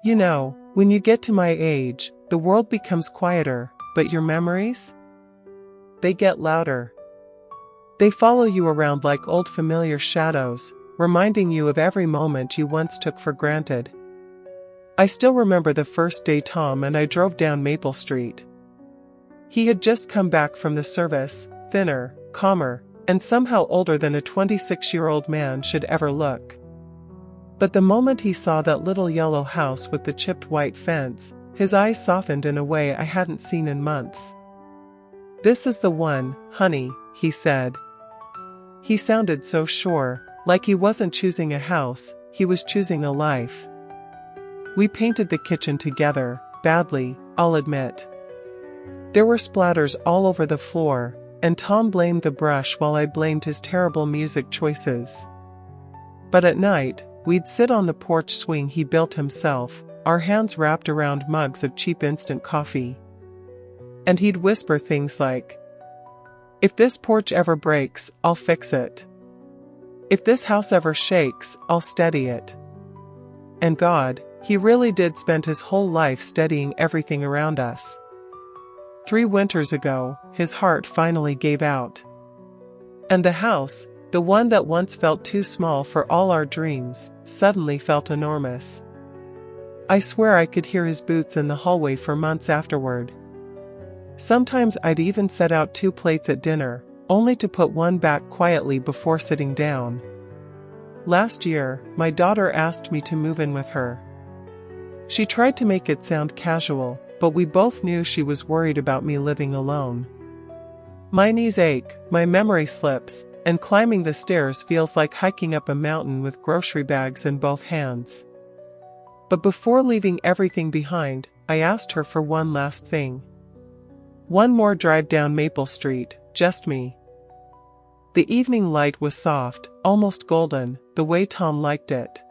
You know, when you get to my age, the world becomes quieter, but your memories? They get louder. They follow you around like old familiar shadows, reminding you of every moment you once took for granted. I still remember the first day Tom and I drove down Maple Street. He had just come back from the service, thinner, calmer, and somehow older than a 26-year-old man should ever look. But the moment he saw that little yellow house with the chipped white fence, his eyes softened in a way I hadn't seen in months. "This is the one, honey," he said. He sounded so sure, like he wasn't choosing a house, he was choosing a life. We painted the kitchen together, badly, I'll admit. There were splatters all over the floor, and Tom blamed the brush while I blamed his terrible music choices. But at night, we'd sit on the porch swing he built himself, our hands wrapped around mugs of cheap instant coffee. And he'd whisper things like, "If this porch ever breaks, I'll fix it. If this house ever shakes, I'll steady it." And God, he really did spend his whole life steadying everything around us. 3 winters ago, his heart finally gave out. And the house, the one that once felt too small for all our dreams, suddenly felt enormous. I swear I could hear his boots in the hallway for months afterward. Sometimes I'd even set out 2 plates at dinner, only to put one back quietly before sitting down. Last year, my daughter asked me to move in with her. She tried to make it sound casual, but we both knew she was worried about me living alone. My knees ache, my memory slips, and climbing the stairs feels like hiking up a mountain with grocery bags in both hands. But before leaving everything behind, I asked her for one last thing. One more drive down Maple Street, just me. The evening light was soft, almost golden, the way Tom liked it.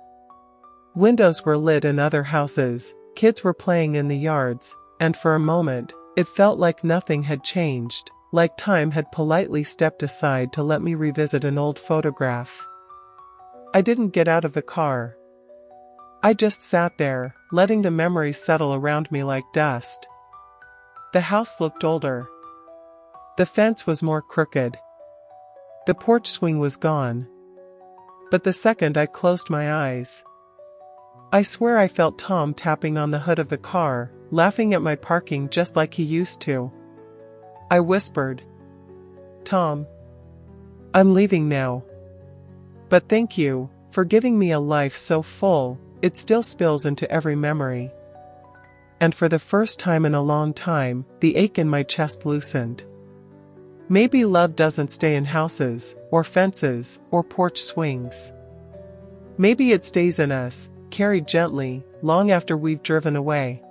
Windows were lit in other houses, kids were playing in the yards, and for a moment, it felt like nothing had changed, like time had politely stepped aside to let me revisit an old photograph. I didn't get out of the car. I just sat there, letting the memories settle around me like dust. The house looked older. The fence was more crooked. The porch swing was gone. But the second I closed my eyes, I swear I felt Tom tapping on the hood of the car, laughing at my parking just like he used to. I whispered, "Tom, I'm leaving now. But thank you for giving me a life so full, it still spills into every memory." And for the first time in a long time, the ache in my chest loosened. Maybe love doesn't stay in houses, or fences, or porch swings. Maybe it stays in us, carried gently, long after we've driven away.